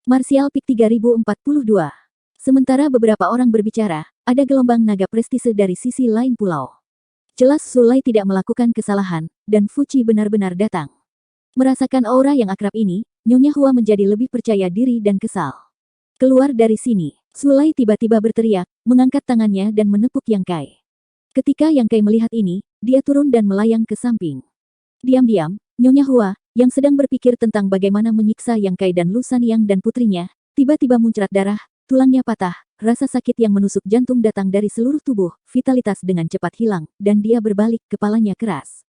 Martial Peak 3042. Sementara beberapa orang berbicara, ada gelombang naga prestise dari sisi lain pulau. Jelas Sulai tidak melakukan kesalahan, dan Fuci benar-benar datang. Merasakan aura yang akrab ini, Nyonya Hua menjadi lebih percaya diri dan kesal. Keluar dari sini, Sulai tiba-tiba berteriak, mengangkat tangannya dan menepuk Yang Kai. Ketika Yang Kai melihat ini, dia turun dan melayang ke samping. Diam-diam, Nyonya Hua, yang sedang berpikir tentang bagaimana menyiksa Yang Kai dan Lu Sanyang dan putrinya, tiba-tiba muncrat darah, tulangnya patah, rasa sakit yang menusuk jantung datang dari seluruh tubuh, vitalitas dengan cepat hilang, dan dia berbalik kepalanya keras.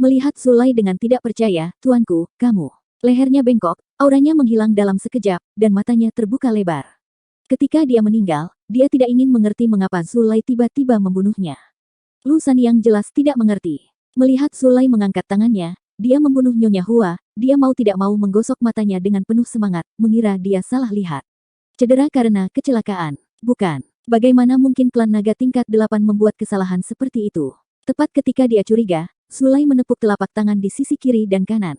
Melihat Sulai dengan tidak percaya, "Tuanku, kamu." Lehernya bengkok, auranya menghilang dalam sekejap, dan matanya terbuka lebar. Ketika dia meninggal, dia tidak ingin mengerti mengapa Sulai tiba-tiba membunuhnya. Lu Sanyang jelas tidak mengerti. Melihat Sulai mengangkat tangannya, dia membunuh Nyonya Hua, dia mau tidak mau menggosok matanya dengan penuh semangat, mengira dia salah lihat. Cedera karena kecelakaan. Bukan. Bagaimana mungkin klan naga tingkat 8 membuat kesalahan seperti itu? Tepat ketika dia curiga, Sulai menepuk telapak tangan di sisi kiri dan kanan.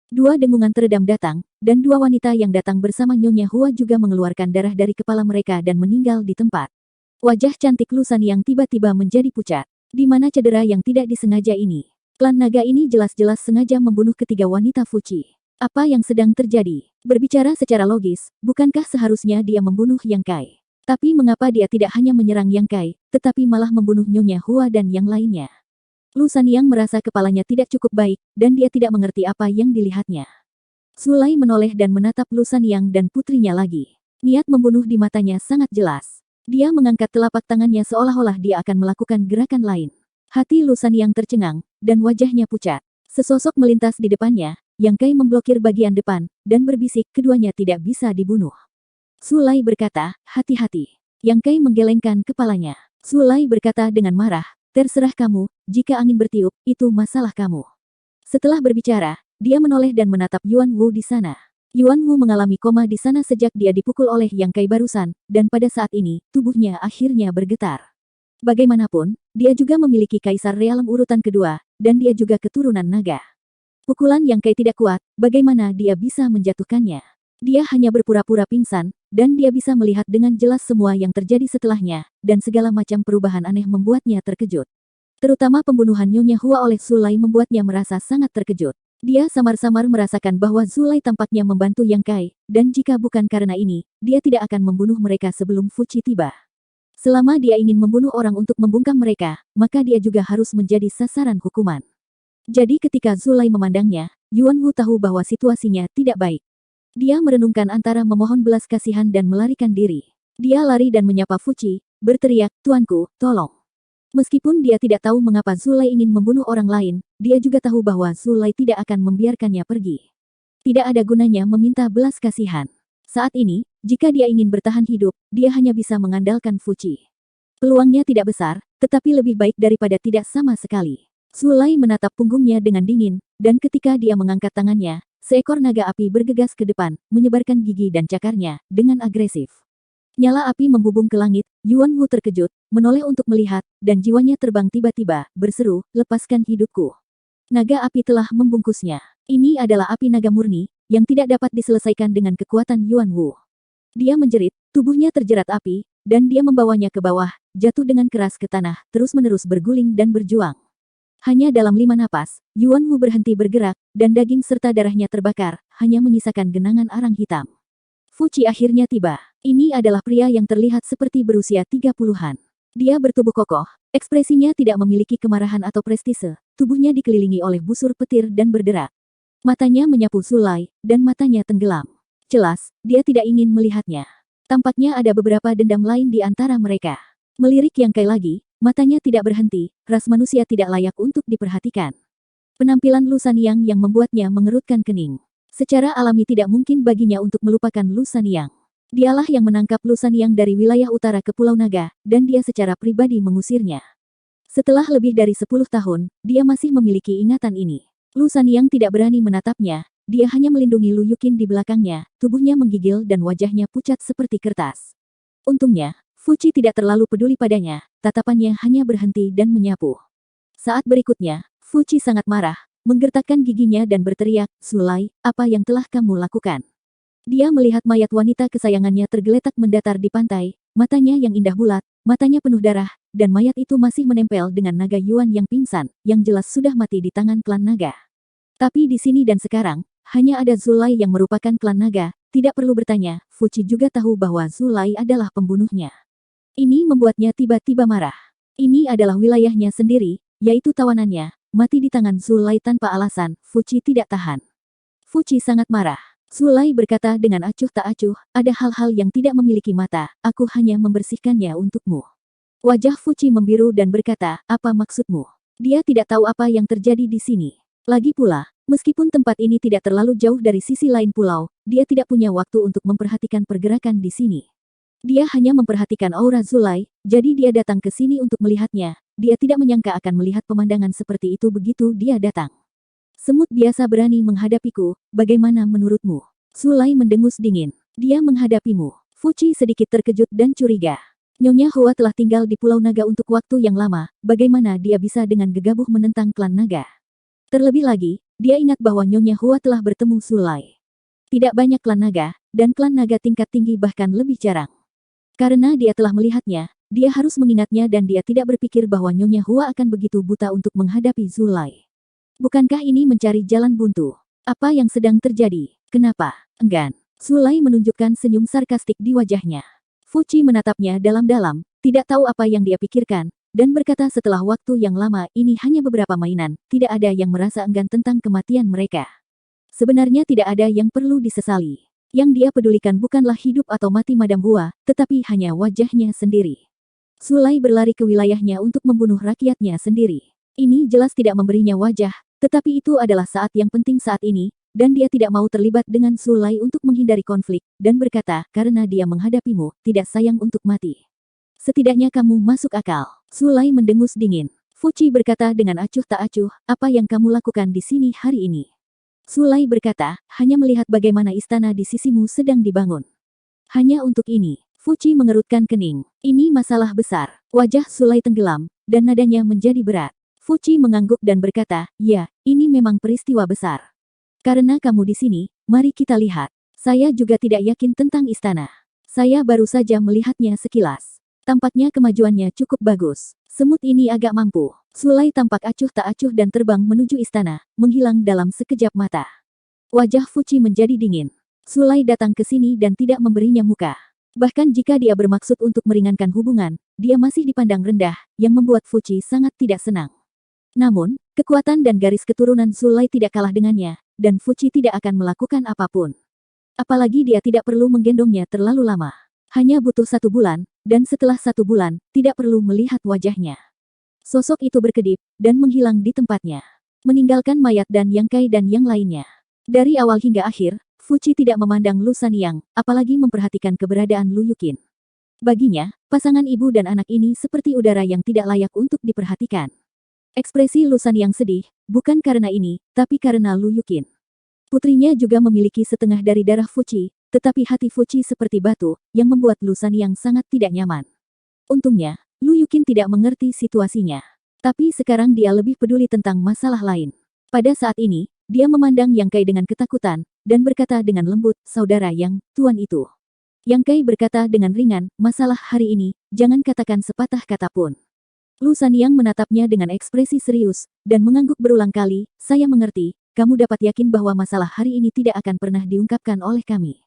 Dua dengungan teredam datang, dan dua wanita yang datang bersama Nyonya Hua juga mengeluarkan darah dari kepala mereka dan meninggal di tempat. Wajah cantik Lu Sanyang tiba-tiba menjadi pucat. Di mana cedera yang tidak disengaja ini? Klan naga ini jelas-jelas sengaja membunuh ketiga wanita Fuci. Apa yang sedang terjadi? Berbicara secara logis, bukankah seharusnya dia membunuh Yang Kai? Tapi mengapa dia tidak hanya menyerang Yang Kai, tetapi malah membunuh Nyonya Hua dan yang lainnya? Lu Sanyang merasa kepalanya tidak cukup baik, dan dia tidak mengerti apa yang dilihatnya. Sulai menoleh dan menatap Lu Sanyang dan putrinya lagi. Niat membunuh di matanya sangat jelas. Dia mengangkat telapak tangannya seolah-olah dia akan melakukan gerakan lain. Hati Lu Sanyang tercengang, dan wajahnya pucat. Sesosok melintas di depannya, Yang Kai memblokir bagian depan, dan berbisik keduanya tidak bisa dibunuh. Sulai berkata, "Hati-hati." Yang Kai menggelengkan kepalanya. Sulai berkata dengan marah, "Terserah kamu, jika angin bertiup, itu masalah kamu." Setelah berbicara, dia menoleh dan menatap Yuan Wu di sana. Yuan Wu mengalami koma di sana sejak dia dipukul oleh Yang Kai barusan, dan pada saat ini, tubuhnya akhirnya bergetar. Bagaimanapun, dia juga memiliki Kaisar Realem urutan kedua, dan dia juga keturunan naga. Pukulan Yang Kai tidak kuat, bagaimana dia bisa menjatuhkannya? Dia hanya berpura-pura pingsan, dan dia bisa melihat dengan jelas semua yang terjadi setelahnya, dan segala macam perubahan aneh membuatnya terkejut. Terutama pembunuhan Nyonya Hua oleh Sulai membuatnya merasa sangat terkejut. Dia samar-samar merasakan bahwa Sulai tampaknya membantu Yang Kai, dan jika bukan karena ini, dia tidak akan membunuh mereka sebelum Fuci tiba. Selama dia ingin membunuh orang untuk membungkam mereka, maka dia juga harus menjadi sasaran hukuman. Jadi ketika Sulai memandangnya, Yuan Wu tahu bahwa situasinya tidak baik. Dia merenungkan antara memohon belas kasihan dan melarikan diri. Dia lari dan menyapa Fuci, berteriak, "Tuanku, tolong." Meskipun dia tidak tahu mengapa Sulai ingin membunuh orang lain, dia juga tahu bahwa Sulai tidak akan membiarkannya pergi. Tidak ada gunanya meminta belas kasihan. Saat ini, jika dia ingin bertahan hidup, dia hanya bisa mengandalkan Fuci. Peluangnya tidak besar, tetapi lebih baik daripada tidak sama sekali. Sulai menatap punggungnya dengan dingin, dan ketika dia mengangkat tangannya, seekor naga api bergegas ke depan, menyebarkan gigi dan cakarnya, dengan agresif. Nyala api membubung ke langit, Yuan Wu terkejut, menoleh untuk melihat, dan jiwanya terbang tiba-tiba, berseru, "Lepaskan hidupku." Naga api telah membungkusnya. Ini adalah api naga murni, yang tidak dapat diselesaikan dengan kekuatan Yuan Wu. Dia menjerit, tubuhnya terjerat api, dan dia membawanya ke bawah, jatuh dengan keras ke tanah, terus-menerus berguling dan berjuang. Hanya dalam 5 napas, Yuan Wu berhenti bergerak, dan daging serta darahnya terbakar, hanya menyisakan genangan arang hitam. Fuci akhirnya tiba. Ini adalah pria yang terlihat seperti berusia 30-an. Dia bertubuh kokoh, ekspresinya tidak memiliki kemarahan atau prestise, tubuhnya dikelilingi oleh busur petir dan berderak. Matanya menyapu Sulai, dan matanya tenggelam. Jelas, dia tidak ingin melihatnya. Tampaknya ada beberapa dendam lain di antara mereka. Melirik Yang Kai lagi, matanya tidak berhenti, ras manusia tidak layak untuk diperhatikan. Penampilan Lu Sanyang yang membuatnya mengerutkan kening. Secara alami tidak mungkin baginya untuk melupakan Lu Sanyang. Dialah yang menangkap Lu Sanyang dari wilayah utara ke Pulau Naga, dan dia secara pribadi mengusirnya. Setelah lebih dari 10 tahun, dia masih memiliki ingatan ini. Lu Sanyang tidak berani menatapnya, dia hanya melindungi Lu Yuqin di belakangnya, tubuhnya menggigil dan wajahnya pucat seperti kertas. Untungnya, Fuci tidak terlalu peduli padanya, tatapannya hanya berhenti dan menyapu. Saat berikutnya, Fuci sangat marah, menggertakkan giginya dan berteriak, "Sulai, apa yang telah kamu lakukan?" Dia melihat mayat wanita kesayangannya tergeletak mendatar di pantai, matanya yang indah bulat, matanya penuh darah, dan mayat itu masih menempel dengan naga Yuan yang pingsan, yang jelas sudah mati di tangan klan naga. Tapi di sini dan sekarang, hanya ada Zulai yang merupakan klan naga, tidak perlu bertanya, Fuci juga tahu bahwa Zulai adalah pembunuhnya. Ini membuatnya tiba-tiba marah. Ini adalah wilayahnya sendiri, yaitu tawanannya, mati di tangan Zulai tanpa alasan, Fuci tidak tahan. Fuci sangat marah. Zulai berkata dengan acuh tak acuh, ada hal-hal yang tidak memiliki mata, aku hanya membersihkannya untukmu. Wajah Fuci membiru dan berkata, apa maksudmu? Dia tidak tahu apa yang terjadi di sini. Lagi pula, meskipun tempat ini tidak terlalu jauh dari sisi lain pulau, dia tidak punya waktu untuk memperhatikan pergerakan di sini. Dia hanya memperhatikan aura Zulai, jadi dia datang ke sini untuk melihatnya, dia tidak menyangka akan melihat pemandangan seperti itu begitu dia datang. Semut biasa berani menghadapiku, bagaimana menurutmu? Zulai mendengus dingin. Dia menghadapimu. Fuci sedikit terkejut dan curiga. Nyonya Hua telah tinggal di Pulau Naga untuk waktu yang lama, bagaimana dia bisa dengan gegabah menentang klan naga? Terlebih lagi, dia ingat bahwa Nyonya Hua telah bertemu Zulai. Tidak banyak klan naga, dan klan naga tingkat tinggi bahkan lebih jarang. Karena dia telah melihatnya, dia harus mengingatnya dan dia tidak berpikir bahwa Nyonya Hua akan begitu buta untuk menghadapi Zulai. Bukankah ini mencari jalan buntu? Apa yang sedang terjadi? Kenapa? Enggan. Zulai menunjukkan senyum sarkastik di wajahnya. Fuci menatapnya dalam-dalam, tidak tahu apa yang dia pikirkan, dan berkata setelah waktu yang lama ini hanya beberapa mainan, tidak ada yang merasa enggan tentang kematian mereka. Sebenarnya tidak ada yang perlu disesali. Yang dia pedulikan bukanlah hidup atau mati Madam Hua, tetapi hanya wajahnya sendiri. Zulai berlari ke wilayahnya untuk membunuh rakyatnya sendiri. Ini jelas tidak memberinya wajah, tetapi itu adalah saat yang penting saat ini, dan dia tidak mau terlibat dengan Zulai untuk menghindari konflik, dan berkata, karena dia menghadapimu, tidak sayang untuk mati. Setidaknya kamu masuk akal. Zulai mendengus dingin. Fuci berkata dengan acuh tak acuh, apa yang kamu lakukan di sini hari ini? Zulai berkata, hanya melihat bagaimana istana di sisimu sedang dibangun. Hanya untuk ini. Fuci mengerutkan kening. Ini masalah besar. Wajah Zulai tenggelam, dan nadanya menjadi berat. Fuci mengangguk dan berkata, ya, ini memang peristiwa besar. Karena kamu di sini, mari kita lihat. Saya juga tidak yakin tentang istana. Saya baru saja melihatnya sekilas. Tampaknya kemajuannya cukup bagus. Semut ini agak mampu. Zulai tampak acuh tak acuh dan terbang menuju istana, menghilang dalam sekejap mata. Wajah Fuci menjadi dingin. Zulai datang ke sini dan tidak memberinya muka. Bahkan jika dia bermaksud untuk meringankan hubungan, dia masih dipandang rendah, yang membuat Fuci sangat tidak senang. Namun, kekuatan dan garis keturunan Zulai tidak kalah dengannya, dan Fuci tidak akan melakukan apapun. Apalagi dia tidak perlu menggendongnya terlalu lama. Hanya butuh 1 bulan, dan setelah 1 bulan, tidak perlu melihat wajahnya. Sosok itu berkedip, dan menghilang di tempatnya. Meninggalkan mayat dan Yang Kai dan yang lainnya. Dari awal hingga akhir, Fuci tidak memandang Lu Sanyang, apalagi memperhatikan keberadaan Lu Yuqin. Baginya, pasangan ibu dan anak ini seperti udara yang tidak layak untuk diperhatikan. Ekspresi Lu Sanyang sedih, bukan karena ini, tapi karena Lu Yuqin. Putrinya juga memiliki setengah dari darah Fuci, tetapi hati Fuci seperti batu, yang membuat Lu Sanyang sangat tidak nyaman. Untungnya, Lu Yuqin tidak mengerti situasinya. Tapi sekarang dia lebih peduli tentang masalah lain. Pada saat ini, dia memandang Yang Kai dengan ketakutan, dan berkata dengan lembut, saudara Yang, tuan itu. Yang Kai berkata dengan ringan, masalah hari ini, jangan katakan sepatah kata pun. Lu Sanyang menatapnya dengan ekspresi serius, dan mengangguk berulang kali, saya mengerti, kamu dapat yakin bahwa masalah hari ini tidak akan pernah diungkapkan oleh kami.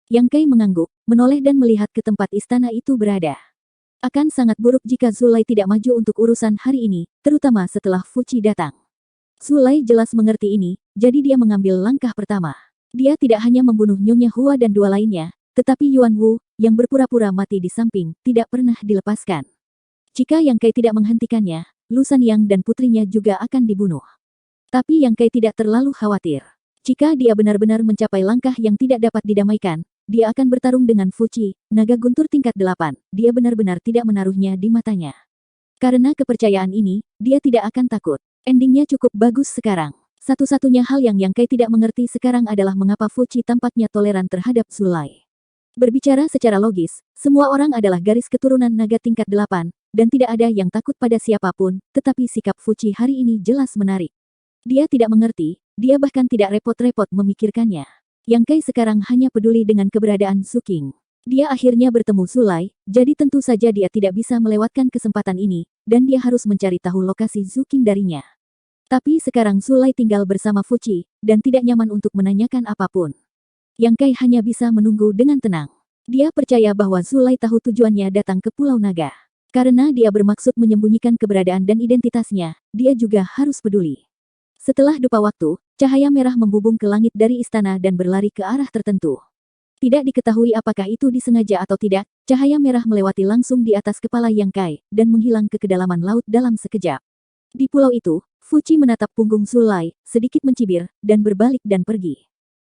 Yang Kai mengangguk, menoleh dan melihat ke tempat istana itu berada. Akan sangat buruk jika Zulai tidak maju untuk urusan hari ini, terutama setelah Fuci datang. Zulai jelas mengerti ini, jadi dia mengambil langkah pertama. Dia tidak hanya membunuh Nyonya Hua dan 2 lainnya, tetapi Yuan Wu, yang berpura-pura mati di samping, tidak pernah dilepaskan. Jika Yang Kai tidak menghentikannya, Lu Sanyang dan putrinya juga akan dibunuh. Tapi Yang Kai tidak terlalu khawatir. Jika dia benar-benar mencapai langkah yang tidak dapat didamaikan, dia akan bertarung dengan Fuci, naga guntur tingkat 8, dia benar-benar tidak menaruhnya di matanya. Karena kepercayaan ini, dia tidak akan takut. Endingnya cukup bagus sekarang. Satu-satunya hal yang Yang Kai tidak mengerti sekarang adalah mengapa Fuci tampaknya toleran terhadap Zulai. Berbicara secara logis, semua orang adalah garis keturunan naga tingkat 8, dan tidak ada yang takut pada siapapun, tetapi sikap Fuci hari ini jelas menarik. Dia tidak mengerti, dia bahkan tidak repot-repot memikirkannya. Yang Kai sekarang hanya peduli dengan keberadaan Su King. Dia akhirnya bertemu Sulai, jadi tentu saja dia tidak bisa melewatkan kesempatan ini, dan dia harus mencari tahu lokasi Su King darinya. Tapi sekarang Sulai tinggal bersama Fuci, dan tidak nyaman untuk menanyakan apapun. Yang Kai hanya bisa menunggu dengan tenang. Dia percaya bahwa Sulai tahu tujuannya datang ke Pulau Naga. Karena dia bermaksud menyembunyikan keberadaan dan identitasnya, dia juga harus peduli. Setelah dupa waktu, cahaya merah membubung ke langit dari istana dan berlari ke arah tertentu. Tidak diketahui apakah itu disengaja atau tidak, cahaya merah melewati langsung di atas kepala Yang Kai, dan menghilang ke kedalaman laut dalam sekejap. Di pulau itu, Fuci menatap punggung Sulai, sedikit mencibir, dan berbalik dan pergi.